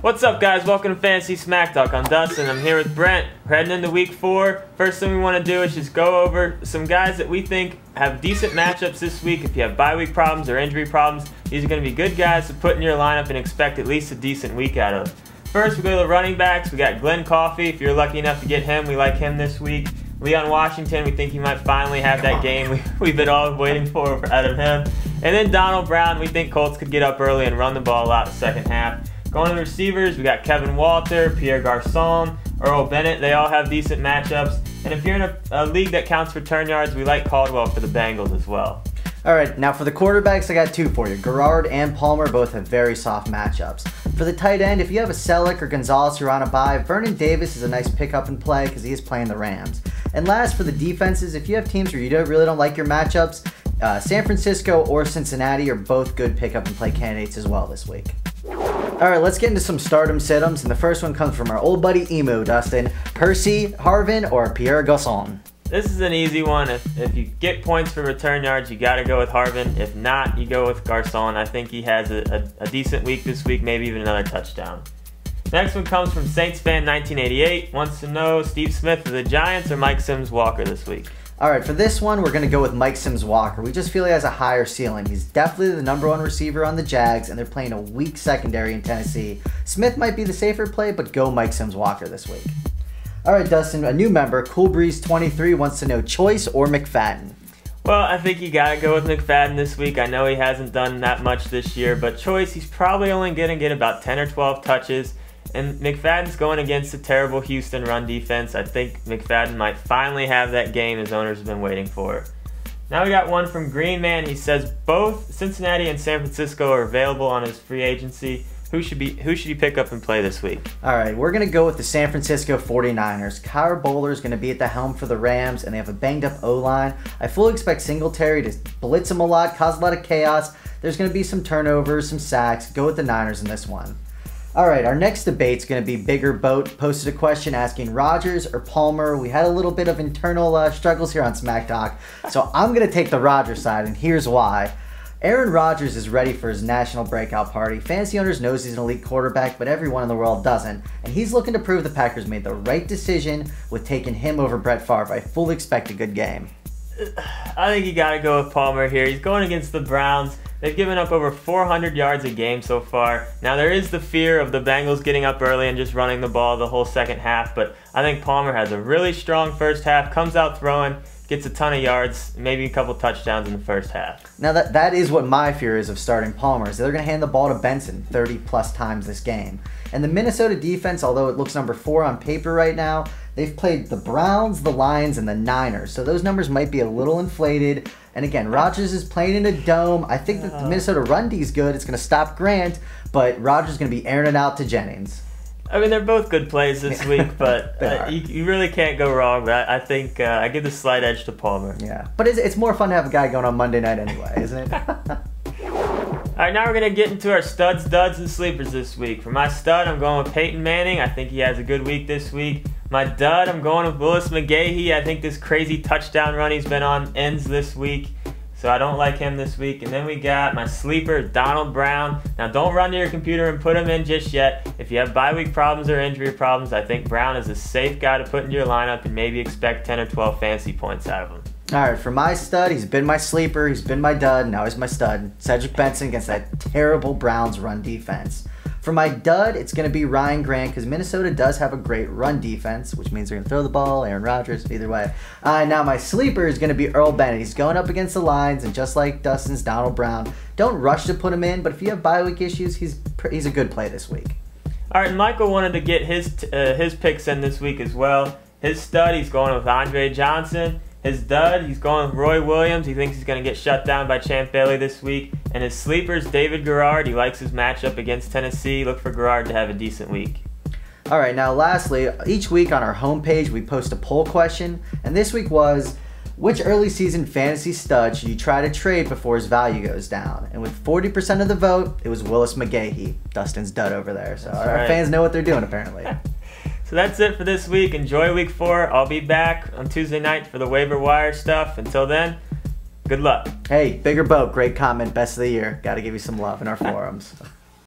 What's up, guys? Welcome to Fantasy Smack Talk. I'm Dustin. I'm here with Brent. We're heading into week 4. First thing we want to do is just go over some guys that we think have decent matchups this week. If you have bye week problems or injury problems, these are going to be good guys to put in your lineup and expect at least a decent week out of. First, we go to the running backs. We got Glenn Coffey. If you're lucky enough to get him, we like him this week. Leon Washington, we think he might finally have that game we've been all waiting for out of him. And then Donald Brown, we think Colts could get up early and run the ball a lot in the second half. Going to the receivers, we got Kevin Walter, Pierre Garçon, Earl Bennett. They all have decent matchups. And if you're in a league that counts return yards, we like Caldwell for the Bengals as well. All right, now for the quarterbacks, I got 2 for you. Garrard and Palmer both have very soft matchups. For the tight end, if you have a Selleck or Gonzalez who are on a bye, Vernon Davis is a nice pickup and play because he is playing the Rams. And last, for the defenses, if you have teams where you really don't like your matchups, San Francisco or Cincinnati are both good pickup and play candidates as well this week. All right, let's get into some stardom sit-ems, and the first one comes from our old buddy Emo, Dustin. Percy Harvin or Pierre Garçon? This is an easy one. If you get points for return yards, you got to go with Harvin. If not, you go with Garçon. I think he has a decent week this week, maybe even another touchdown. Next one comes from Saints fan 1988. Wants to know Steve Smith of the Giants or Mike Sims Walker this week. All right, for this one, we're going to go with Mike Sims Walker. We just feel he has a higher ceiling. He's definitely the #1 receiver on the Jags, and they're playing a weak secondary in Tennessee. Smith might be the safer play, but go Mike Sims Walker this week. All right, Dustin, a new member, Cool Breeze 23, wants to know Choice or McFadden. Well, I think you got to go with McFadden this week. I know he hasn't done that much this year, but Choice, he's probably only going to get about 10 or 12 touches. And McFadden's going against a terrible Houston run defense. I think McFadden might finally have that game his owners have been waiting for. Now we got one from Green Man. He says both Cincinnati and San Francisco are available on his free agency. Who should he pick up and play this week? All right, we're going to go with the San Francisco 49ers. Kyler Bowler is going to be at the helm for the Rams, and they have a banged-up O-line. I fully expect Singletary to blitz him a lot, cause a lot of chaos. There's going to be some turnovers, some sacks. Go with the Niners in this one. All right, our next debate's going to be Bigger Boat. Posted a question asking Rodgers or Palmer. We had a little bit of internal struggles here on Smack Talk, so I'm going to take the Rodgers side, and here's why. Aaron Rodgers is ready for his national breakout party. Fantasy owners knows he's an elite quarterback, but everyone in the world doesn't, and he's looking to prove the Packers made the right decision with taking him over Brett Favre. I fully expect a good game. I think you got to go with Palmer here. He's going against the Browns. They've given up over 400 yards a game so far. Now, there is the fear of the Bengals getting up early and just running the ball the whole second half, but I think Palmer has a really strong first half, comes out throwing, gets a ton of yards, maybe a couple touchdowns in the first half. Now, that is what my fear is of starting Palmer, is they're going to hand the ball to Benson 30-plus times this game. And the Minnesota defense, although it looks #4 on paper right now, they've played the Browns, the Lions, and the Niners. So those numbers might be a little inflated. And again, Rodgers is playing in a dome. I think that the Minnesota run D is good. It's going to stop Grant, but Rodgers is going to be airing it out to Jennings. I mean, they're both good plays this week, but you really can't go wrong. But I think I give the slight edge to Palmer. Yeah, but it's more fun to have a guy going on Monday night anyway, isn't it? All right, now we're going to get into our studs, duds, and sleepers this week. For my stud, I'm going with Peyton Manning. I think he has a good week this week. My dud, I'm going with Willis McGahee. I think this crazy touchdown run he's been on ends this week, so I don't like him this week. And then we got my sleeper, Donald Brown. Now, don't run to your computer and put him in just yet. If you have bye week problems or injury problems, I think Brown is a safe guy to put into your lineup and maybe expect 10 or 12 fantasy points out of him. All right, for my stud, he's been my sleeper, he's been my dud, now he's my stud. Cedric Benson against that terrible Browns run defense. For my dud, it's going to be Ryan Grant because Minnesota does have a great run defense, which means they're going to throw the ball, Aaron Rodgers, either way. Now my sleeper is going to be Earl Bennett. He's going up against the Lions, and just like Dustin's Donald Brown, don't rush to put him in, but if you have bye week issues, he's a good play this week. All right, Michael wanted to get his picks in this week as well. His stud, he's going with Andre Johnson. His dud, he's going with Roy Williams. He thinks he's going to get shut down by Champ Bailey this week. And his sleepers, David Garrard. He likes his matchup against Tennessee. Look for Garrard to have a decent week. All right, now lastly, each week on our homepage, we post a poll question. And this week was, which early season fantasy stud should you try to trade before his value goes down? And with 40% of the vote, it was Willis McGahee, Dustin's dud over there. So our fans know what they're doing, apparently. So that's it for this week. Enjoy week 4. I'll be back on Tuesday night for the waiver wire stuff. Until then, good luck. Hey, Bigger Boat, great comment, best of the year. Got to give you some love in our forums.